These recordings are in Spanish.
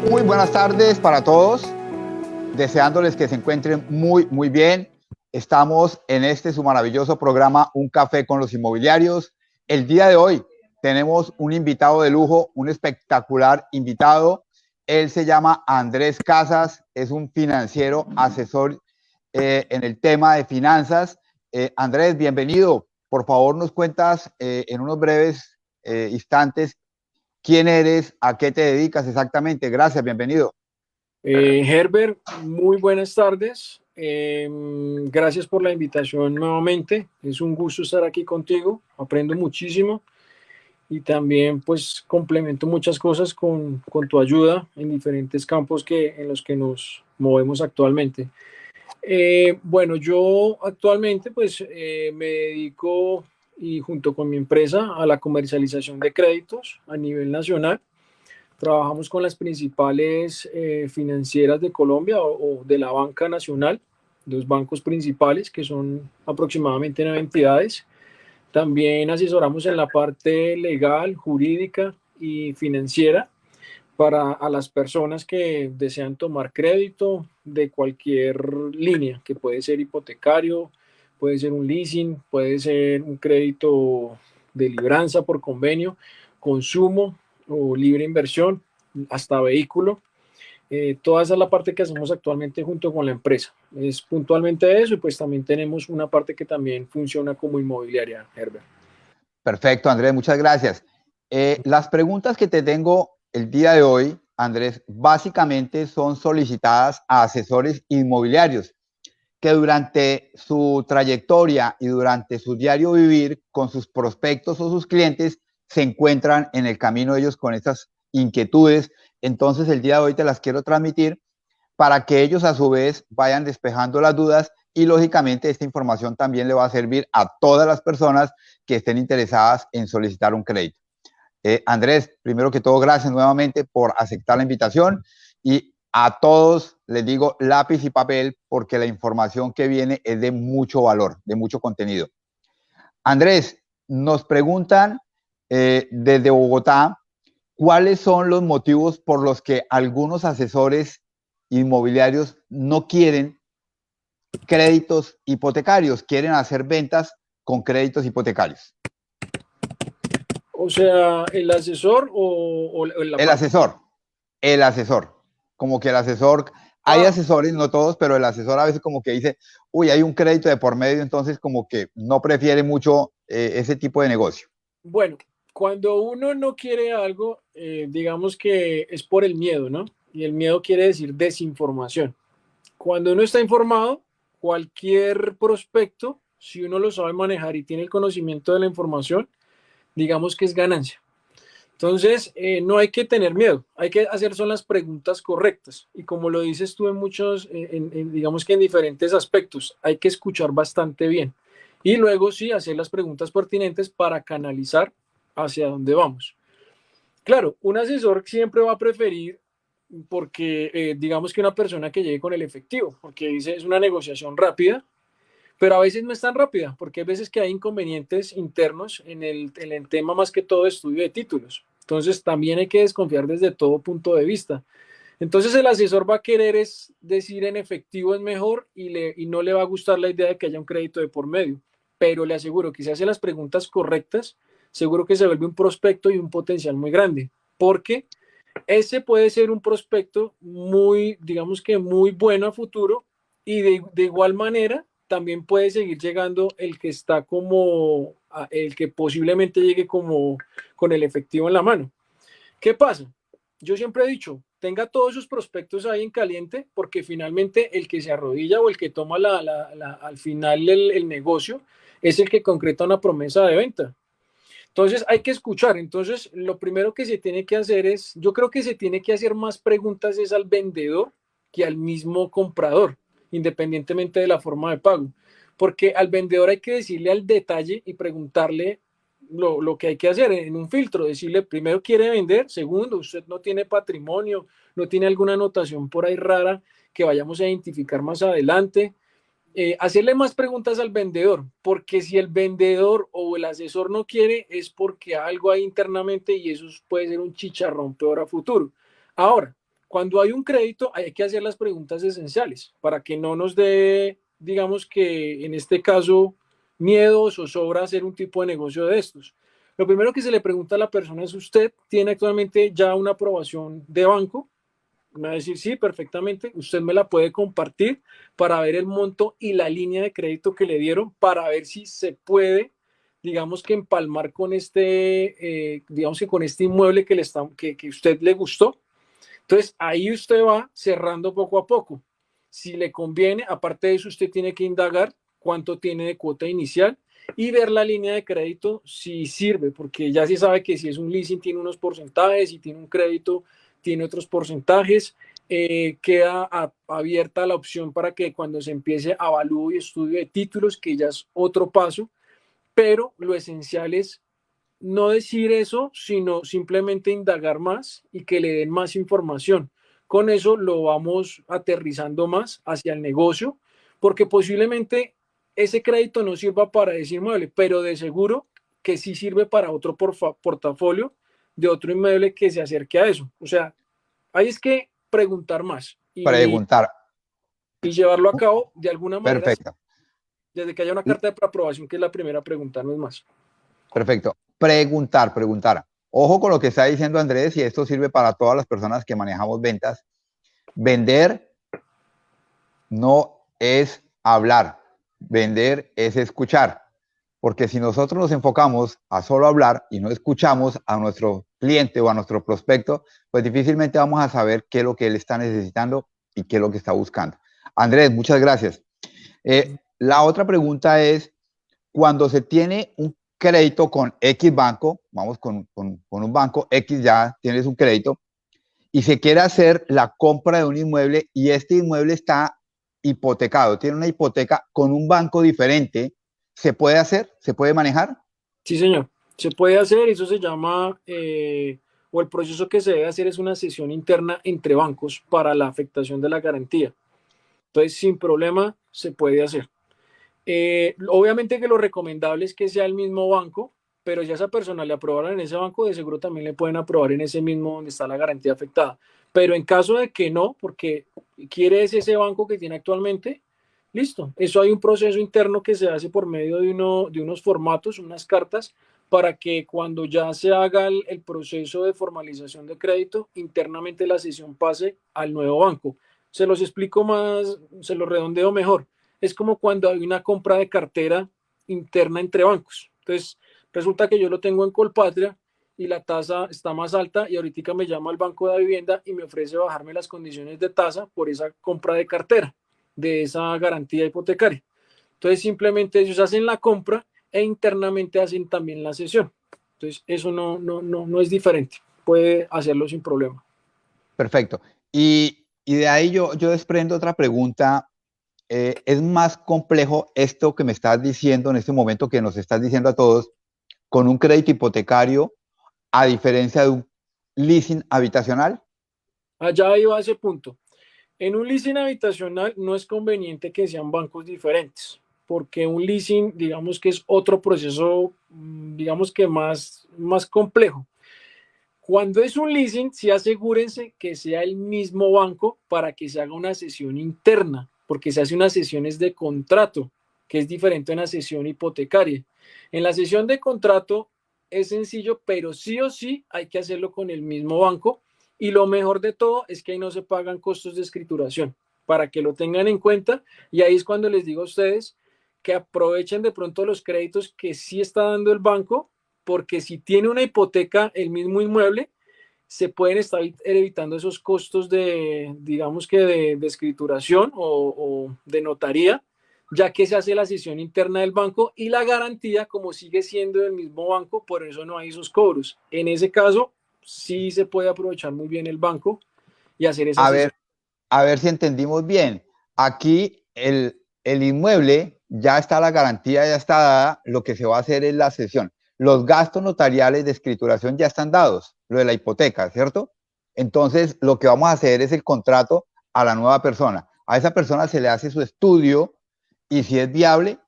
Muy buenas tardes para todos, deseándoles que se encuentren muy bien. Estamos en este su maravilloso programa Un Café con los Inmobiliarios. El día de hoy tenemos un invitado de lujo, un espectacular invitado. Él se llama Andrés Casas, es un financiero asesor en el tema de finanzas. Andrés, bienvenido. Por favor, nos cuentas en unos breves instantes quién eres, a qué te dedicas exactamente. Gracias, bienvenido. Herbert, muy buenas tardes. Gracias por la invitación nuevamente. Es un gusto estar aquí contigo. Aprendo muchísimo y también pues complemento muchas cosas con tu ayuda en diferentes campos en los que nos movemos actualmente. Bueno, yo actualmente pues me dedico y junto con mi empresa a la comercialización de créditos a nivel nacional. Trabajamos con las principales financieras de Colombia o de la banca nacional, los bancos principales, que son aproximadamente 9 entidades. También asesoramos en la parte legal, jurídica y financiera para a las personas que desean tomar crédito de cualquier línea, que puede ser hipotecario, puede ser un leasing, puede ser un crédito de libranza por convenio, consumo o libre inversión, hasta vehículo. Toda esa es la parte que hacemos actualmente junto con la empresa. Es puntualmente eso y pues también tenemos una parte que también funciona como inmobiliaria, Herbert. Perfecto, Andrés, muchas gracias. Las preguntas que te tengo el día de hoy, Andrés, básicamente son solicitadas a asesores inmobiliarios que durante su trayectoria y durante su diario vivir con sus prospectos o sus clientes se encuentran en el camino ellos con estas inquietudes. Entonces, el día de hoy te las quiero transmitir para que ellos a su vez vayan despejando las dudas y lógicamente esta información también le va a servir a todas las personas que estén interesadas en solicitar un crédito. Andrés, primero que todo, gracias nuevamente por aceptar la invitación y a todos les digo lápiz y papel porque la información que viene es de mucho valor, de mucho contenido. Andrés, nos preguntan desde Bogotá cuáles son los motivos por los que algunos asesores inmobiliarios no quieren créditos hipotecarios, quieren hacer ventas con créditos hipotecarios. O sea, el asesor o la El parte... asesor, el asesor, como que el asesor, hay Ah, asesores, no todos, pero el asesor a veces como que dice, uy, hay un crédito de por medio, entonces como que no prefiere mucho ese tipo de negocio. bueno, cuando uno no quiere algo, digamos que es por el miedo, ¿no? Y el miedo quiere decir desinformación. Cuando uno está informado, cualquier prospecto, si uno lo sabe manejar y tiene el conocimiento de la información, digamos que es ganancia. Entonces, no hay que tener miedo, hay que hacer son las preguntas correctas. Y como lo dices tú en muchos, digamos que en diferentes aspectos, hay que escuchar bastante bien. Y luego sí, hacer las preguntas pertinentes para canalizar hacia dónde vamos. Claro, un asesor siempre va a preferir, porque digamos que una persona que llegue con el efectivo, porque dice es una negociación rápida, pero a veces no es tan rápida, porque hay veces que hay inconvenientes internos en el tema más que todo de estudio de títulos. Entonces también hay que desconfiar desde todo punto de vista. Entonces el asesor va a querer es decir en efectivo es mejor y no le va a gustar la idea de que haya un crédito de por medio, pero le aseguro que si hace las preguntas correctas, seguro que se vuelve un prospecto y un potencial muy grande, porque ese puede ser un prospecto muy, digamos que muy bueno a futuro y de igual manera también puede seguir llegando el que está como, el que posiblemente llegue como con el efectivo en la mano. ¿Qué pasa? Yo siempre he dicho, tenga todos sus prospectos ahí en caliente porque finalmente el que se arrodilla o el que toma al final el negocio es el que concreta una promesa de venta. Entonces hay que escuchar. Entonces lo primero que se tiene que hacer es, yo creo que se tiene que hacer más preguntas es al vendedor que al mismo comprador, independientemente de la forma de pago. Porque al vendedor hay que decirle al detalle y preguntarle lo que hay que hacer en un filtro. Decirle, primero, ¿quiere vender? Segundo, usted no tiene patrimonio, no tiene alguna anotación por ahí rara que vayamos a identificar más adelante. Hacerle más preguntas al vendedor, porque si el vendedor o el asesor no quiere, es porque algo hay internamente y eso puede ser un chicharrón peor a futuro. Ahora, Cuando hay un crédito hay que hacer las preguntas esenciales para que no nos dé, digamos que en este caso, miedo o zozobra hacer un tipo de negocio de estos. Lo primero que se le pregunta a la persona es: ¿usted tiene actualmente ya una aprobación de banco? Me va a decir sí, perfectamente. Usted me la puede compartir para ver el monto y la línea de crédito que le dieron, para ver si se puede, digamos que empalmar con digamos que con este inmueble que usted le gustó. Entonces ahí usted va cerrando poco a poco. Si le conviene, aparte de eso, usted tiene que indagar cuánto tiene de cuota inicial y ver la línea de crédito si sirve, porque ya se sabe que si es un leasing tiene unos porcentajes, si tiene un crédito tiene otros porcentajes. Queda abierta la opción para que cuando se empiece avalúo y estudio de títulos, que ya es otro paso, pero lo esencial es no decir eso, sino simplemente indagar más y que le den más información. Con eso lo vamos aterrizando más hacia el negocio, porque posiblemente ese crédito no sirva para ese inmueble, pero de seguro que sí sirve para otro portafolio de otro inmueble que se acerque a eso. O sea, hay es que preguntar más Preguntar. y llevarlo a cabo de alguna manera, Perfecto. desde que haya una carta de aprobación, que es la primera pregunta, no es más. Perfecto. Preguntar, preguntar. Ojo con lo que está diciendo Andrés, y esto sirve para todas las personas que manejamos ventas. Vender no es hablar, vender es escuchar. Porque si nosotros nos enfocamos a solo hablar y no escuchamos a nuestro cliente o a nuestro prospecto, pues difícilmente vamos a saber qué es lo que él está necesitando y qué es lo que está buscando. Andrés, muchas gracias. La otra pregunta es, cuando se tiene un crédito con X banco, vamos con un banco X, ya tienes un crédito, y se quiere hacer la compra de un inmueble y este inmueble está hipotecado, tiene una hipoteca con un banco diferente, ¿se puede hacer? ¿Se puede manejar? Sí, señor. Se puede hacer, eso se llama, o el proceso que se debe hacer es una sesión interna entre bancos para la afectación de la garantía. Entonces, sin problema, se puede hacer. Obviamente que lo recomendable es que sea el mismo banco, pero ya esa persona le aprobaron en ese banco, de seguro también le pueden aprobar en ese mismo donde está la garantía afectada. Pero en caso de que no, porque quiere ese banco que tiene actualmente, listo. Eso hay un proceso interno que se hace por medio de unos formatos, unas cartas, para que cuando ya se haga el proceso de formalización de crédito, internamente la sesión pase al nuevo banco. Se los explico más, se los redondeo mejor. Es como cuando hay una compra de cartera interna entre bancos. Entonces, resulta que yo lo tengo en Colpatria y la tasa está más alta, y ahorita me llama el Banco de la Vivienda y me ofrece bajarme las condiciones de tasa por esa compra de cartera, de esa garantía hipotecaria. Entonces, simplemente ellos hacen la compra e internamente hacen también la cesión. Entonces, eso no es diferente. Puede hacerlo sin problema. Perfecto. Y de ahí yo desprendo otra pregunta. ¿Es más complejo esto que me estás diciendo en este momento, que nos estás diciendo a todos, con un crédito hipotecario, a diferencia de un leasing habitacional? Allá iba a ese punto. En un leasing habitacional no es conveniente que sean bancos diferentes, porque un leasing, digamos que es otro proceso, digamos que más complejo. Cuando es un leasing, sí asegúrense que sea el mismo banco para que se haga una sesión interna, porque se hace unas sesiones de contrato, que es diferente a una sesión hipotecaria. En la sesión de contrato es sencillo, pero sí o sí hay que hacerlo con el mismo banco, y lo mejor de todo es que ahí no se pagan costos de escrituración, para que lo tengan en cuenta. Y ahí es cuando les digo a ustedes que aprovechen de pronto los créditos que sí está dando el banco, porque si tiene una hipoteca el mismo inmueble, se pueden estar evitando esos costos de, digamos que de escrituración o de notaría, ya que se hace la sesión interna del banco, y la garantía, como sigue siendo del mismo banco, por eso no hay esos cobros. En ese caso, sí se puede aprovechar muy bien el banco y hacer esa A sesión. ver, a ver si entendimos bien. Aquí el inmueble ya está, la garantía ya está dada, lo que se va a hacer es la cesión. Los gastos notariales de escrituración ya están dados, lo de la hipoteca, ¿cierto? Entonces, lo que vamos a hacer es el contrato a la nueva persona. A esa persona se le hace su estudio y si es viable,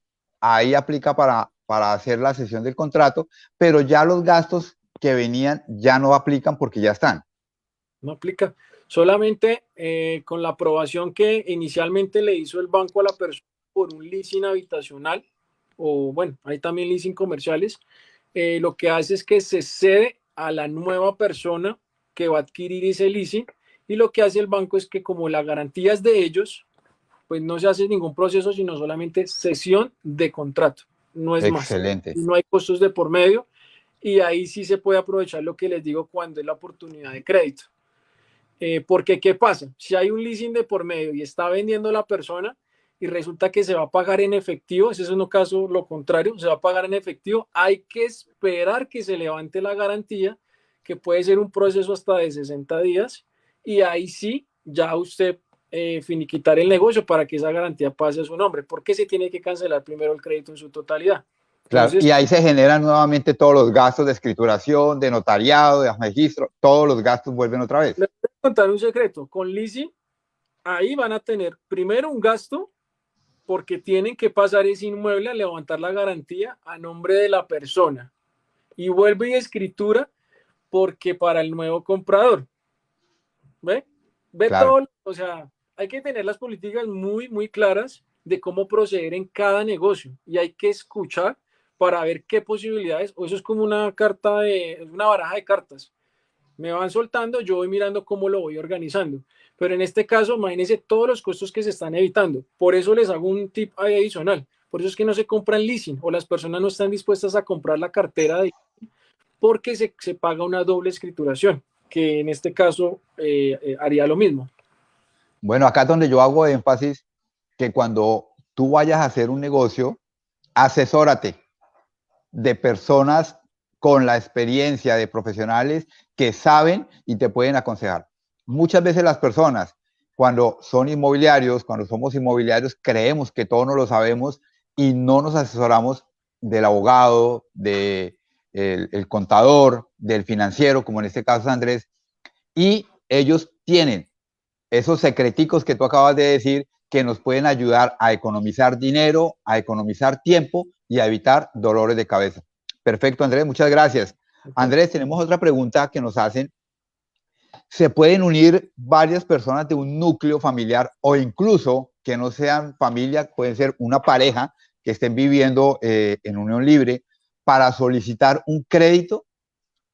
ahí aplica para hacer la cesión del contrato, pero ya los gastos que venían ya no aplican porque ya están. No aplica. Solamente con la aprobación que inicialmente le hizo el banco a la persona por un leasing habitacional, o bueno, hay también leasing comerciales, lo que hace es que se cede a la nueva persona que va a adquirir ese leasing, y lo que hace el banco es que como la garantía es de ellos, pues no se hace ningún proceso, sino solamente cesión de contrato, no es más. Excelente. No hay costos de por medio, y ahí sí se puede aprovechar lo que les digo cuando es la oportunidad de crédito. Porque, ¿qué pasa? Si hay un leasing de por medio y está vendiendo la persona y resulta que se va a pagar en efectivo, ese es un caso lo contrario, se va a pagar en efectivo, hay que esperar que se levante la garantía, que puede ser un proceso hasta de 60 días, y ahí sí, ya usted finiquitar el negocio para que esa garantía pase a su nombre, porque se tiene que cancelar primero el crédito en su totalidad. Claro, Entonces, y ahí se generan nuevamente todos los gastos de escrituración, de notariado, de registro, todos los gastos vuelven otra vez. les voy a contar un secreto, con leasing, ahí van a tener primero un gasto porque tienen que pasar ese inmueble a levantar la garantía a nombre de la persona, y vuelve y escritura porque para el nuevo comprador. ¿Ve? Ve Claro. todo, o sea, hay que tener las políticas muy, muy claras de cómo proceder en cada negocio, y hay que escuchar para ver qué posibilidades, o eso es como una carta de, una baraja de cartas. Me van soltando, yo voy mirando cómo lo voy organizando. Pero en este caso, imagínense todos los costos que se están evitando. Por eso les hago un tip adicional. Por eso es que no se compran leasing, o las personas no están dispuestas a comprar la cartera de, porque se paga una doble escrituración, que en este caso haría lo mismo. Bueno, acá es donde yo hago énfasis que cuando tú vayas a hacer un negocio, asesórate de personas con la experiencia de profesionales que saben y te pueden aconsejar. Muchas veces las personas, cuando son inmobiliarios, cuando somos inmobiliarios, creemos que todo no lo sabemos y no nos asesoramos del abogado, del el contador, del financiero, como en este caso Andrés, y ellos tienen esos secreticos que tú acabas de decir que nos pueden ayudar a economizar dinero, a economizar tiempo y a evitar dolores de cabeza. Perfecto, Andrés, muchas gracias. Andrés, tenemos otra pregunta que nos hacen. ¿Se pueden unir varias personas de un núcleo familiar o incluso que no sean familia, pueden ser una pareja que estén viviendo en unión libre para solicitar un crédito?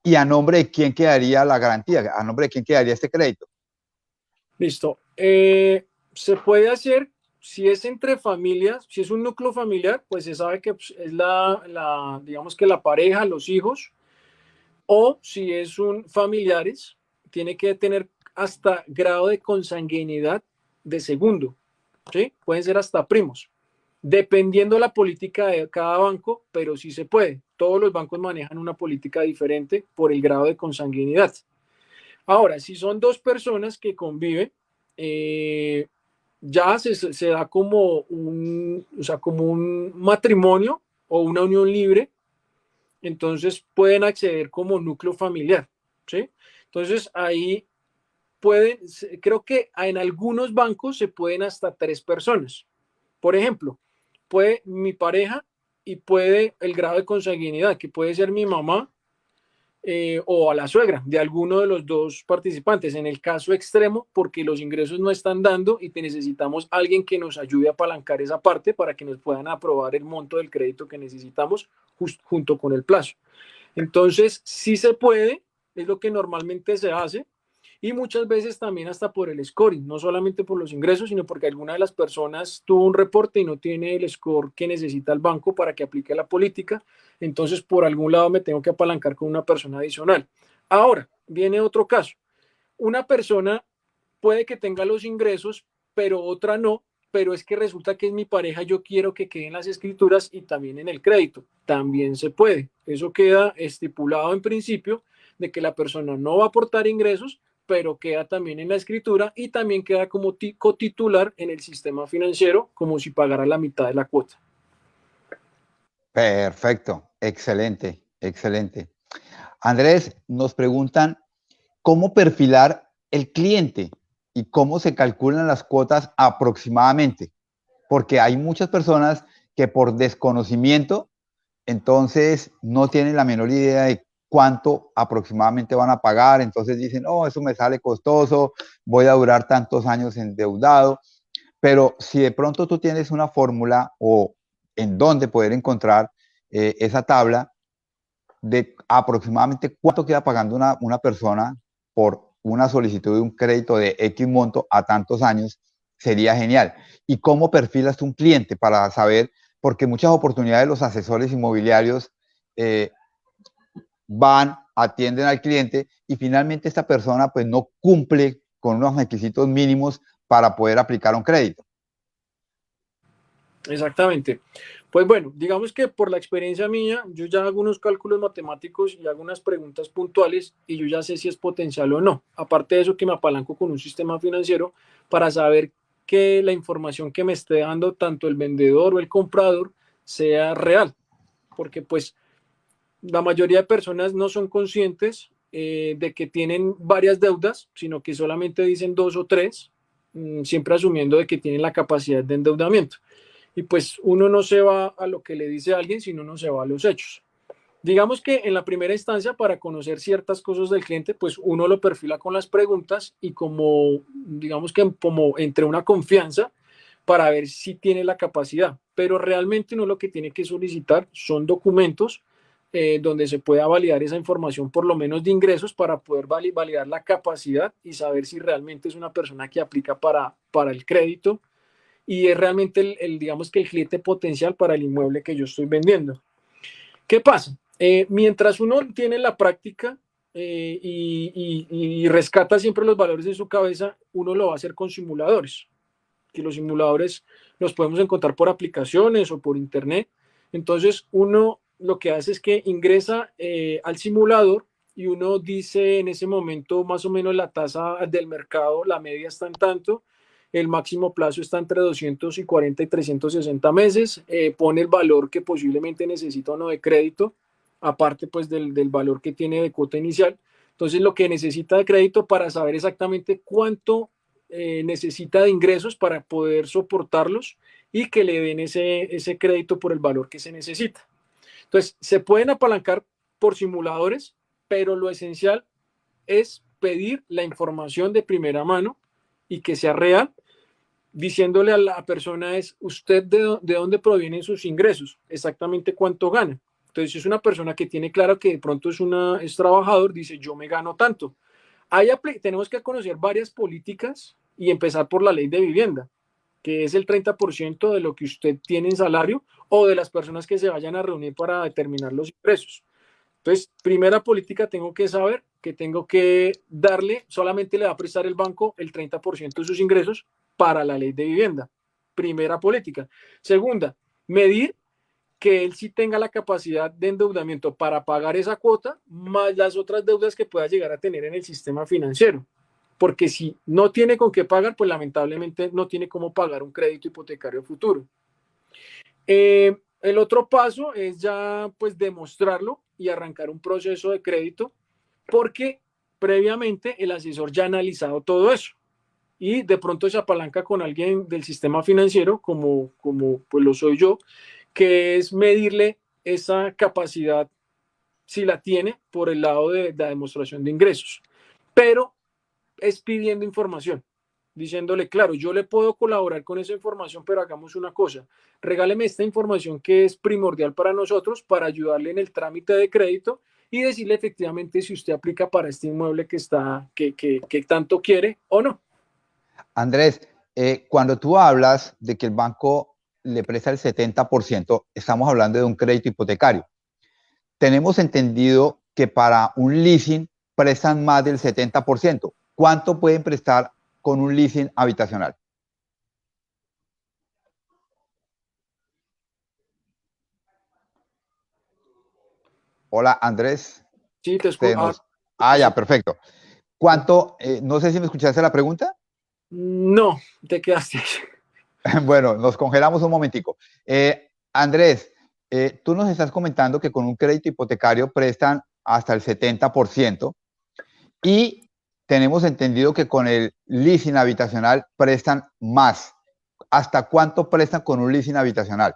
¿Y a nombre de quién quedaría la garantía? ¿A nombre de quién quedaría este crédito? Listo. Se puede hacer, si es entre familias, si es un núcleo familiar, pues se sabe que pues, es digamos que la pareja, los hijos, o si es un familiares, tiene que tener hasta grado de consanguinidad de segundo, ¿sí? Pueden ser hasta primos, dependiendo la política de cada banco, pero sí se puede. Todos los bancos manejan una política diferente por el grado de consanguinidad. Ahora, si son dos personas que conviven, eh, ya se da como o sea, como un matrimonio o una unión libre, entonces pueden acceder como núcleo familiar, ¿sí? Entonces ahí pueden, creo que en algunos bancos se pueden hasta tres personas. Por ejemplo, puede mi pareja y puede el grado de consanguinidad, que puede ser mi mamá o a la suegra de alguno de los dos participantes. En el caso extremo, porque los ingresos no están dando y te necesitamos alguien que nos ayude a apalancar esa parte para que nos puedan aprobar el monto del crédito que necesitamos junto con el plazo. Entonces, sí se puede, es lo que normalmente se hace, y muchas veces también hasta por el scoring, no solamente por los ingresos, sino porque alguna de las personas tuvo un reporte y no tiene el score que necesita el banco para que aplique la política, entonces por algún lado me tengo que apalancar con una persona adicional. Ahora, viene otro caso. Una persona puede que tenga los ingresos, pero otra no, pero es que resulta que es mi pareja, yo quiero que queden las escrituras y también en el crédito. También se puede. Eso queda estipulado en principio de que la persona no va a aportar ingresos, pero queda también en la escritura y también queda como cotitular en el sistema financiero, como si pagara la mitad de la cuota. Perfecto, excelente, excelente. Andrés, nos preguntan cómo perfilar el cliente y cómo se calculan las cuotas aproximadamente, porque hay muchas personas que por desconocimiento, entonces no tienen la menor idea de cuánto aproximadamente van a pagar, entonces dicen, oh, eso me sale costoso, voy a durar tantos años endeudado, pero si de pronto tú tienes una fórmula o en dónde poder encontrar esa tabla de aproximadamente cuánto queda pagando una persona por una solicitud de un crédito de X monto a tantos años, sería genial. ¿Y cómo perfilas un cliente para saber? Porque muchas oportunidades los asesores inmobiliarios van, atienden al cliente y finalmente esta persona pues no cumple con unos requisitos mínimos para poder aplicar un crédito. Exactamente. Pues bueno, digamos que por la experiencia mía, yo ya hago unos cálculos matemáticos y hago unas preguntas puntuales y yo ya sé si es potencial o no. Aparte de eso, que me apalanco con un sistema financiero para saber que la información que me esté dando tanto el vendedor o el comprador sea real. Porque pues la mayoría de personas no son conscientes de que tienen varias deudas, sino que solamente dicen dos o tres, siempre asumiendo de que tienen la capacidad de endeudamiento. Y pues uno no se va a lo que le dice a alguien, sino uno se va a los hechos. Digamos que en la primera instancia, para conocer ciertas cosas del cliente, pues uno lo perfila con las preguntas y como, digamos que como entre una confianza para ver si tiene la capacidad. Pero realmente uno lo que tiene que solicitar son documentos donde se pueda validar esa información, por lo menos de ingresos, para poder validar la capacidad y saber si realmente es una persona que aplica para el crédito y es realmente digamos que el cliente potencial para el inmueble que yo estoy vendiendo. ¿Qué pasa? Mientras uno tiene la práctica y rescata siempre los valores de su cabeza, uno lo va a hacer con simuladores, que los simuladores los podemos encontrar por aplicaciones o por internet. Entonces uno lo que hace es que ingresa al simulador y uno dice en ese momento más o menos la tasa del mercado, la media está en tanto, el máximo plazo está entre 240 y 360 meses, pone el valor que posiblemente necesita uno de crédito, aparte pues del valor que tiene de cuota inicial. Entonces lo que necesita de crédito para saber exactamente cuánto necesita de ingresos para poder soportarlos y que le den ese crédito por el valor que se necesita. Entonces, se pueden apalancar por simuladores, pero lo esencial es pedir la información de primera mano y que sea real, diciéndole a la persona es usted de dónde provienen sus ingresos, exactamente cuánto gana. Entonces, si es una persona que tiene claro que de pronto es trabajador, dice yo me gano tanto. Tenemos que conocer varias políticas y empezar por la ley de vivienda, que es el 30% de lo que usted tiene en salario o de las personas que se vayan a reunir para determinar los ingresos. Entonces, primera política, tengo que saber que tengo que darle, solamente le va a prestar el banco el 30% de sus ingresos para la ley de vivienda. Primera política. Segunda, medir que él sí tenga la capacidad de endeudamiento para pagar esa cuota, más las otras deudas que pueda llegar a tener en el sistema financiero. Porque si no tiene con qué pagar, pues lamentablemente no tiene cómo pagar un crédito hipotecario futuro. El otro paso es ya pues demostrarlo y arrancar un proceso de crédito porque previamente el asesor ya ha analizado todo eso y de pronto se apalanca con alguien del sistema financiero como pues lo soy yo, que es medirle esa capacidad si la tiene por el lado de la demostración de ingresos, pero es pidiendo información, diciéndole, claro, yo le puedo colaborar con esa información, pero hagamos una cosa, regáleme esta información que es primordial para nosotros para ayudarle en el trámite de crédito y decirle efectivamente si usted aplica para este inmueble que tanto quiere o no. Andrés, cuando tú hablas de que el banco le presta el 70%, estamos hablando de un crédito hipotecario. Tenemos entendido que para un leasing prestan más del 70%. ¿Cuánto pueden prestar con un leasing habitacional? Hola, Andrés. Sí, te escucho. Ya, perfecto. ¿Cuánto? No sé si me escuchaste la pregunta. No, te quedaste. Bueno, nos congelamos un momentico. Andrés, tú nos estás comentando que con un crédito hipotecario prestan hasta el 70% y tenemos entendido que con el leasing habitacional prestan más. ¿Hasta cuánto prestan con un leasing habitacional?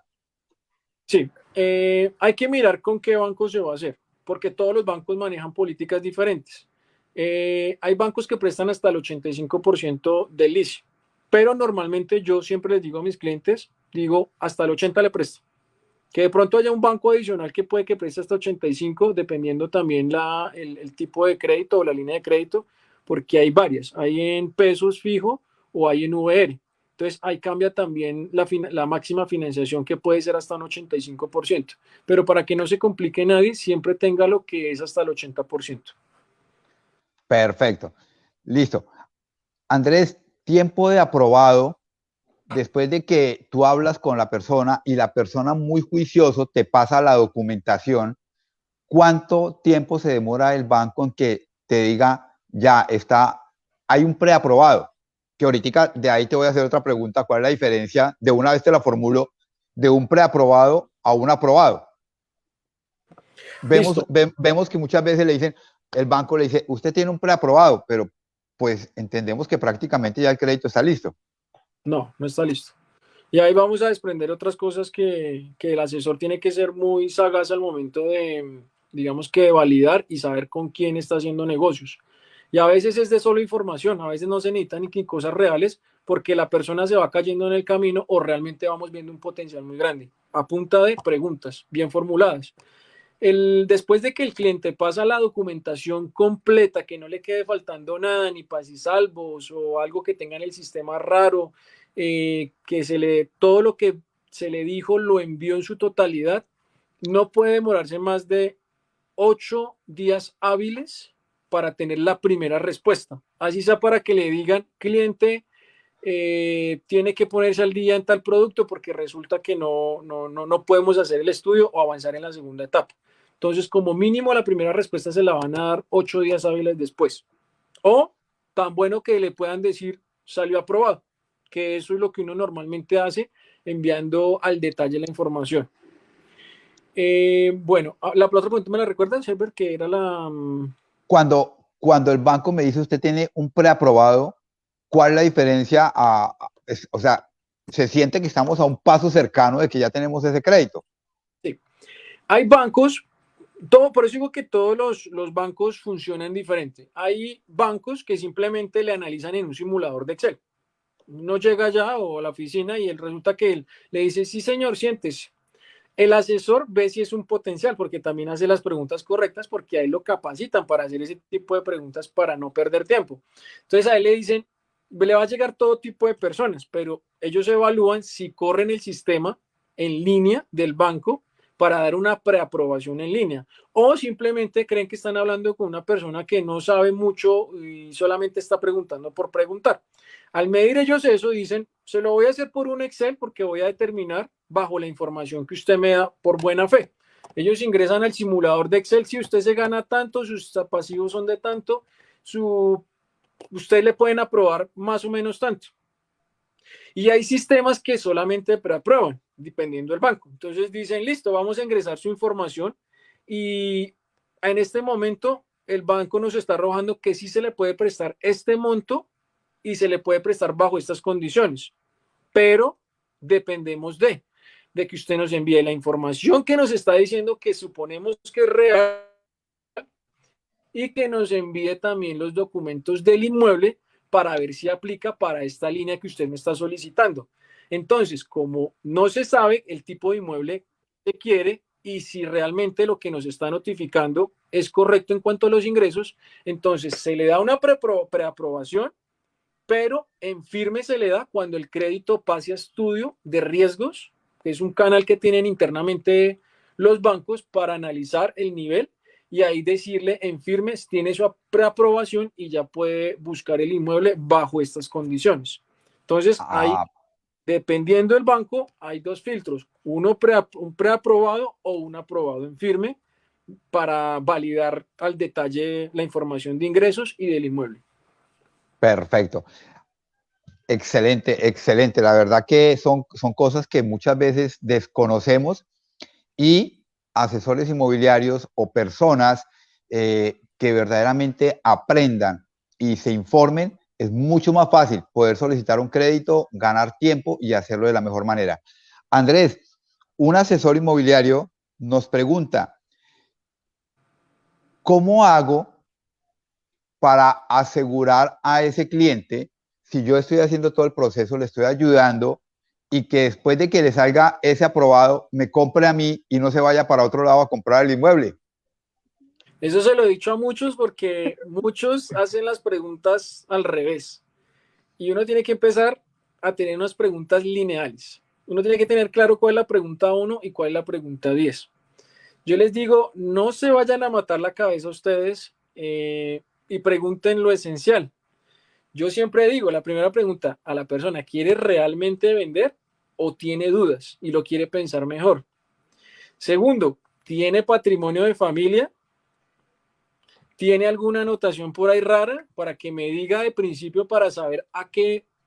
Sí, hay que mirar con qué banco se va a hacer. porque todos los bancos manejan políticas diferentes. Hay bancos que prestan hasta el 85% del ICI, pero normalmente yo siempre les digo a mis clientes, digo, hasta el 80 le presto. Que de pronto haya un banco adicional que puede que preste hasta 85, dependiendo también el tipo de crédito o la línea de crédito, porque hay varias, hay en pesos fijo o hay en VR. Entonces ahí cambia también la máxima financiación, que puede ser hasta un 85%. Pero para que no se complique nadie, siempre tenga lo que es hasta el 80%. Perfecto. Listo. Andrés, tiempo de aprobado, después de que tú hablas con la persona y la persona muy juicioso te pasa la documentación, ¿cuánto tiempo se demora el banco en que te diga, ya está, hay un preaprobado? Que ahorita de ahí te voy a hacer otra pregunta, ¿cuál es la diferencia, de una vez te la formulo, de un preaprobado a un aprobado? Listo. Vemos que muchas veces le dicen, el banco le dice, usted tiene un preaprobado, pero pues entendemos que prácticamente ya el crédito está listo. No, no está listo. Y ahí vamos a desprender otras cosas que el asesor tiene que ser muy sagaz al momento de, digamos que de validar y saber con quién está haciendo negocios. Y a veces es de solo información, a veces no se necesitan ni cosas reales, porque la persona se va cayendo en el camino o realmente vamos viendo un potencial muy grande, a punta de preguntas bien formuladas. Después de que el cliente pasa la documentación completa, que no le quede faltando nada, ni pasisalvos o algo que tenga en el sistema raro, todo lo que se le dijo lo envió en su totalidad, no puede demorarse más de 8 días hábiles para tener la primera respuesta. Así sea para que le digan, cliente, tiene que ponerse al día en tal producto porque resulta que no podemos hacer el estudio o avanzar en la segunda etapa. Entonces, como mínimo, la primera respuesta se la van a dar 8 días hábiles después. O tan bueno que le puedan decir, salió aprobado, que eso es lo que uno normalmente hace enviando al detalle la información. Bueno, la otra pregunta me la recuerdan, Herbert, que era la... Cuando el banco me dice, usted tiene un preaprobado, ¿cuál es la diferencia? O sea, se siente que estamos a un paso cercano de que ya tenemos ese crédito. Sí. Hay bancos, por eso digo que todos los bancos funcionan diferente. Hay bancos que simplemente le analizan en un simulador de Excel. Uno llega allá o a la oficina y resulta que él le dice, sí señor, siéntese. El asesor ve si es un potencial, porque también hace las preguntas correctas, porque ahí lo capacitan para hacer ese tipo de preguntas para no perder tiempo. Entonces a él le dicen, le va a llegar todo tipo de personas, pero ellos evalúan si corren el sistema en línea del banco para dar una preaprobación en línea, o simplemente creen que están hablando con una persona que no sabe mucho y solamente está preguntando por preguntar. Al medir ellos eso, dicen, se lo voy a hacer por un Excel porque voy a determinar bajo la información que usted me da por buena fe. Ellos ingresan al simulador de Excel, si usted se gana tanto, sus pasivos son de tanto, usted le pueden aprobar más o menos tanto. Y hay sistemas que solamente preaprueban, dependiendo del banco. Entonces dicen, listo, vamos a ingresar su información y en este momento el banco nos está arrojando que sí se le puede prestar este monto y se le puede prestar bajo estas condiciones, pero dependemos de que usted nos envíe la información que nos está diciendo que suponemos que es real y que nos envíe también los documentos del inmueble para ver si aplica para esta línea que usted me está solicitando. Entonces, como no se sabe el tipo de inmueble que quiere y si realmente lo que nos está notificando es correcto en cuanto a los ingresos, entonces se le da una preaprobación, pero en firme se le da cuando el crédito pase a estudio de riesgos, que es un canal que tienen internamente los bancos para analizar el nivel y ahí decirle en firmes tiene su preaprobación y ya puede buscar el inmueble bajo estas condiciones. Entonces, ahí, Ah, dependiendo del banco, hay dos filtros, un preaprobado o un aprobado en firme para validar al detalle la información de ingresos y del inmueble. perfecto. Excelente, excelente. La verdad que son cosas que muchas veces desconocemos y asesores inmobiliarios o personas que verdaderamente aprendan y se informen, es mucho más fácil poder solicitar un crédito, ganar tiempo y hacerlo de la mejor manera. Andrés, un asesor inmobiliario nos pregunta, ¿cómo hago para asegurar a ese cliente, si yo estoy haciendo todo el proceso, le estoy ayudando y que después de que le salga ese aprobado, me compre a mí y no se vaya para otro lado a comprar el inmueble? Eso se lo he dicho a muchos porque muchos hacen las preguntas al revés y uno tiene que empezar a tener unas preguntas lineales. Uno tiene que tener claro cuál es la pregunta 1 y cuál es la pregunta 10. Yo les digo, no se vayan a matar la cabeza ustedes y pregunten lo esencial. Yo siempre digo, la primera pregunta a la persona, ¿quiere realmente vender o tiene dudas y lo quiere pensar mejor? Segundo, ¿tiene patrimonio de familia? ¿Tiene alguna anotación por ahí rara para que me diga de principio para saber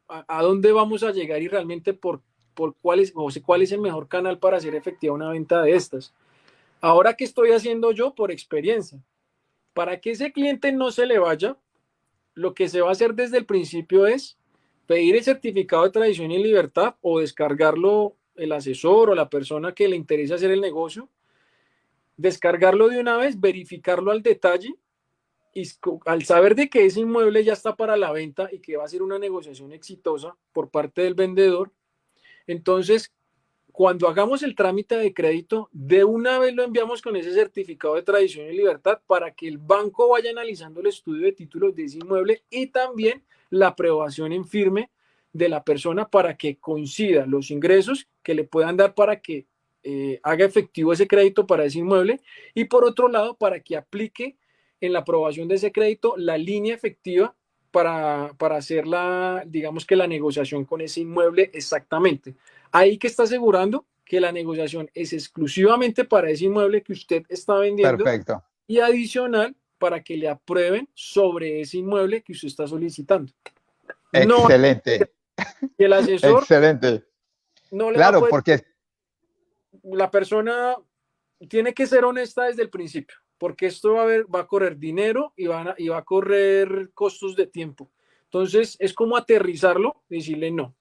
a dónde vamos a llegar y realmente por cuál es el mejor canal para hacer efectiva una venta de estas? Ahora, ¿qué estoy haciendo yo por experiencia? Para que ese cliente no se le vaya, lo que se va a hacer desde el principio es pedir el certificado de tradición y libertad o descargarlo el asesor o la persona que le interesa hacer el negocio, descargarlo de una vez, verificarlo al detalle y al saber de que ese inmueble ya está para la venta y que va a ser una negociación exitosa por parte del vendedor, entonces cuando hagamos el trámite de crédito, de una vez lo enviamos con ese certificado de tradición y libertad para que el banco vaya analizando el estudio de títulos de ese inmueble y también la aprobación en firme de la persona para que coincida los ingresos que le puedan dar para que haga efectivo ese crédito para ese inmueble y por otro lado para que aplique en la aprobación de ese crédito la línea efectiva para hacer digamos que la negociación con ese inmueble exactamente. Ahí que está asegurando que la negociación es exclusivamente para ese inmueble que usted está vendiendo Perfecto. y adicional para que le aprueben sobre ese inmueble que usted está solicitando. No, Excelente, que el asesor excelente. no le va a Claro, poder, porque la persona tiene que ser honesta desde el principio, porque esto va a correr dinero y va a correr costos de tiempo. Entonces, es como aterrizarlo, decirle no.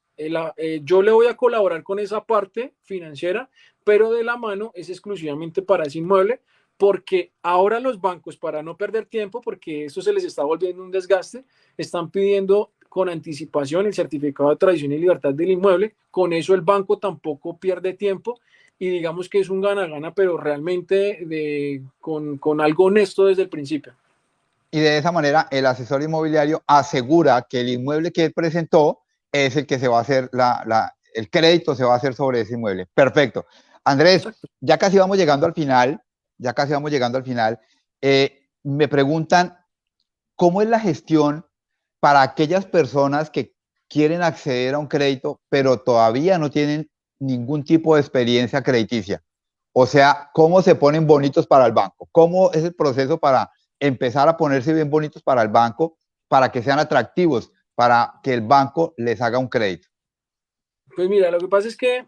Yo le voy a colaborar con esa parte financiera, pero de la mano es exclusivamente para ese inmueble, porque ahora los bancos, para no perder tiempo, porque esto se les está volviendo un desgaste, están pidiendo con anticipación el certificado de tradición y libertad del inmueble. Con eso el banco tampoco pierde tiempo y digamos que es un gana-gana, pero realmente con algo honesto desde el principio. y de esa manera el asesor inmobiliario asegura que el inmueble que él presentó es el que se va a hacer, el crédito se va a hacer sobre ese inmueble. Perfecto. Andrés, Exacto. ya casi vamos llegando al final, ya casi vamos llegando al final. Me preguntan, ¿cómo es la gestión para aquellas personas que quieren acceder a un crédito, pero todavía no tienen ningún tipo de experiencia crediticia? O sea, ¿cómo se ponen bonitos para el banco? ¿Cómo es el proceso para empezar a ponerse bien bonitos para el banco, para que sean atractivos, para que el banco les haga un crédito? Pues mira, lo que pasa es que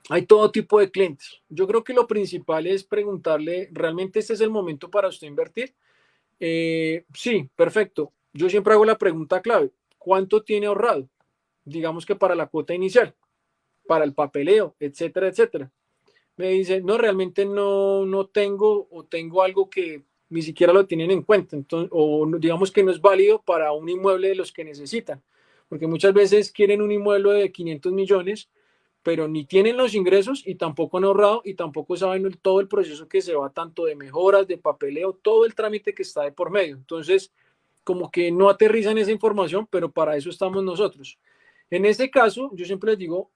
hay todo tipo de clientes. Yo creo que lo principal es preguntarle, ¿realmente este es el momento para usted invertir? Sí, perfecto. Yo siempre hago la pregunta clave, ¿cuánto tiene ahorrado? Digamos que para la cuota inicial, para el papeleo, etcétera, etcétera. Me dice, no, realmente no tengo o tengo algo que ni siquiera lo tienen en cuenta, entonces, o digamos que no es válido para un inmueble de los que necesitan, porque muchas veces quieren un inmueble de 500 millones, pero ni tienen los ingresos y tampoco han ahorrado y tampoco saben todo el proceso que se va tanto de mejoras, de papeleo, todo el trámite que está de por medio. Entonces, como que no aterrizan esa información, pero para eso estamos nosotros. En este caso, yo siempre les digo,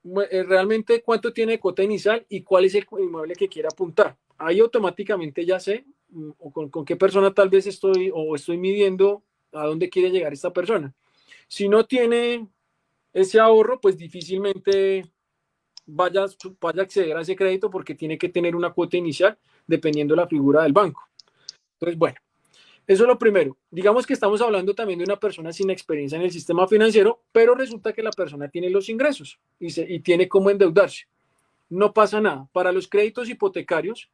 realmente cuánto tiene de cuota inicial y cuál es el inmueble que quiere apuntar. Ahí automáticamente ya sé o con qué persona tal vez estoy midiendo a dónde quiere llegar esta persona. Si no tiene ese ahorro, pues difícilmente vaya a acceder a ese crédito porque tiene que tener una cuota inicial dependiendo de la figura del banco. Entonces, bueno, eso es lo primero. Digamos que estamos hablando también de una persona sin experiencia en el sistema financiero, pero resulta que la persona tiene los ingresos y tiene cómo endeudarse. No pasa nada. Para los créditos hipotecarios,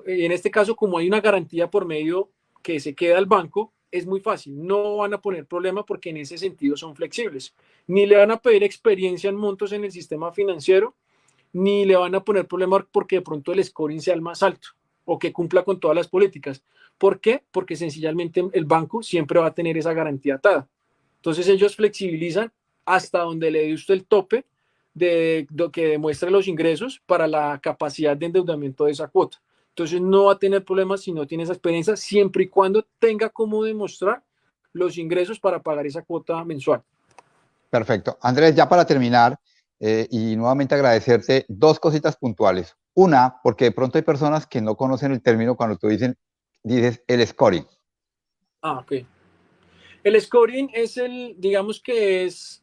en este caso, como hay una garantía por medio que se queda al banco, es muy fácil. No van a poner problema porque en ese sentido son flexibles. Ni le van a pedir experiencia en montos en el sistema financiero, ni le van a poner problema porque de pronto el scoring sea el más alto. o que cumpla con todas las políticas. ¿Por qué? Porque sencillamente el banco siempre va a tener esa garantía atada. Entonces ellos flexibilizan hasta donde le dé usted el tope de que demuestre los ingresos para la capacidad de endeudamiento de esa cuota. Entonces no va a tener problemas si no tiene esa experiencia, siempre y cuando tenga cómo demostrar los ingresos para pagar esa cuota mensual. Perfecto. Andrés, ya para terminar, y nuevamente agradecerte dos cositas puntuales. Una, porque de pronto hay personas que no conocen el término cuando tú dices el scoring. Ok. El scoring es digamos que es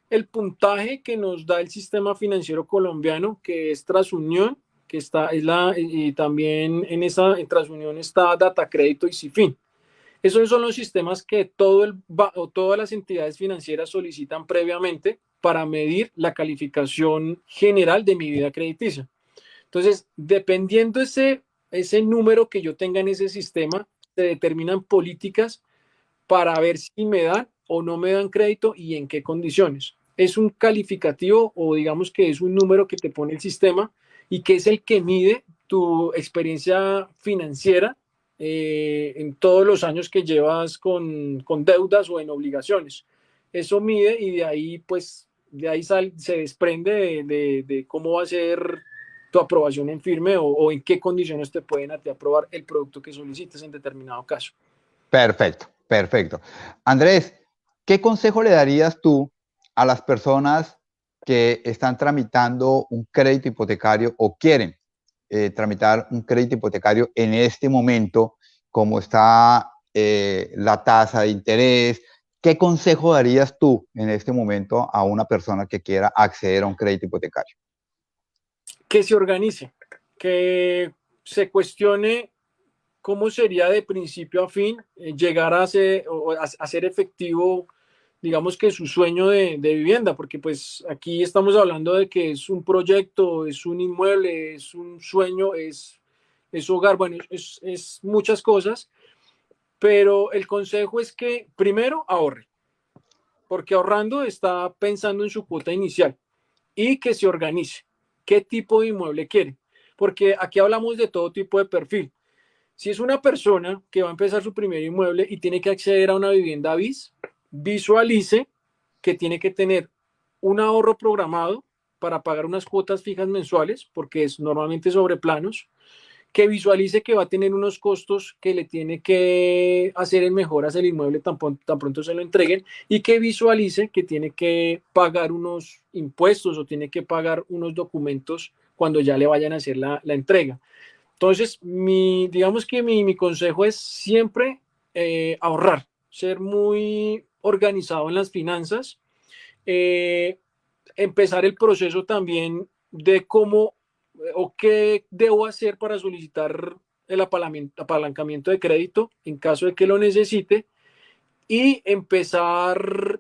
el puntaje que nos da el sistema financiero colombiano, que es Transunión, que está, y también en Transunión está Data Crédito y Cifin. Esos son los sistemas que todas las entidades financieras solicitan previamente para medir la calificación general de mi vida crediticia. Entonces, dependiendo ese número que yo tenga en ese sistema, se determinan políticas para ver si me dan o no me dan crédito y en qué condiciones. Es un calificativo o digamos que es un número que te pone el sistema y que es el que mide tu experiencia financiera en todos los años que llevas con deudas o en obligaciones. Eso mide y de ahí pues se desprende de cómo va a ser tu aprobación en firme o en qué condiciones te pueden a ti aprobar el producto que solicites en determinado caso. Perfecto, perfecto. Andrés, ¿qué consejo le darías tú a las personas que están tramitando un crédito hipotecario o quieren tramitar un crédito hipotecario en este momento, como está la tasa de interés? ¿Qué consejo darías tú en este momento a una persona que quiera acceder a un crédito hipotecario? Que se organice, que se cuestione cómo sería de principio a fin llegar a ser efectivo, digamos que su sueño de vivienda, porque pues aquí estamos hablando de que es un proyecto, es un inmueble, es un sueño, es hogar, bueno, es muchas cosas, pero el consejo es que primero ahorre, porque ahorrando está pensando en su cuota inicial y que se organice. ¿Qué tipo de inmueble quiere? Porque aquí hablamos de todo tipo de perfil. Si es una persona que va a empezar su primer inmueble y tiene que acceder a una vivienda BIS, visualice que tiene que tener un ahorro programado para pagar unas cuotas fijas mensuales, porque es normalmente sobre planos, que visualice que va a tener unos costos que le tiene que hacer en mejoras el inmueble tan pronto se lo entreguen y que visualice que tiene que pagar unos impuestos o tiene que pagar unos documentos cuando ya le vayan a hacer la entrega. Entonces, digamos que mi consejo es siempre ahorrar, ser muy organizado en las finanzas, eh, empezar el proceso también de cómo o qué debo hacer para solicitar el apalancamiento de crédito en caso de que lo necesite y empezar,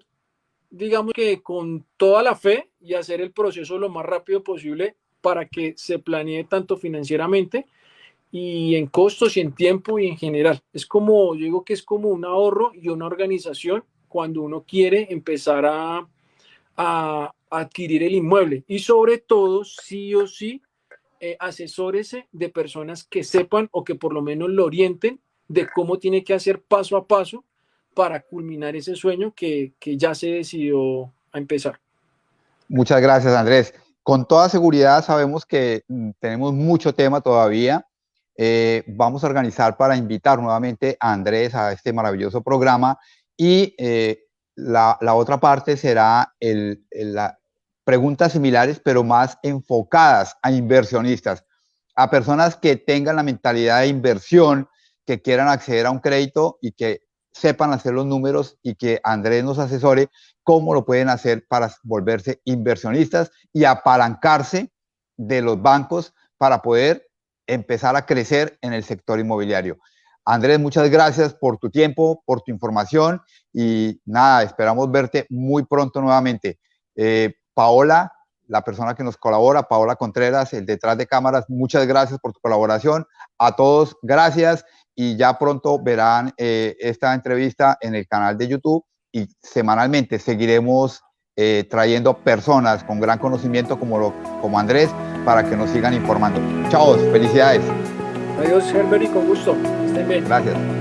digamos que con toda la fe y hacer el proceso lo más rápido posible para que se planee tanto financieramente y en costos y en tiempo y en general. Es como, yo digo que es como un ahorro y una organización cuando uno quiere empezar a adquirir el inmueble. Y sobre todo, sí o sí, asesórese de personas que sepan o que por lo menos lo orienten de cómo tiene que hacer paso a paso para culminar ese sueño que ya se decidió a empezar. Muchas gracias, Andrés. Con toda seguridad sabemos que tenemos mucho tema todavía. Vamos a organizar para invitar nuevamente a Andrés a este maravilloso programa y la otra parte será la preguntas similares, pero más enfocadas a inversionistas, a personas que tengan la mentalidad de inversión, que quieran acceder a un crédito y que sepan hacer los números y que Andrés nos asesore cómo lo pueden hacer para volverse inversionistas y apalancarse de los bancos para poder empezar a crecer en el sector inmobiliario. Andrés, muchas gracias por tu tiempo, por tu información y nada, esperamos verte muy pronto nuevamente. Paola, la persona que nos colabora, Paola Contreras, el detrás de cámaras, muchas gracias por tu colaboración. A todos, gracias y ya pronto verán esta entrevista en el canal de YouTube y semanalmente seguiremos trayendo personas con gran conocimiento como Andrés para que nos sigan informando. Chao, felicidades. Adiós, Herbert, y con gusto. Estén bien. Gracias.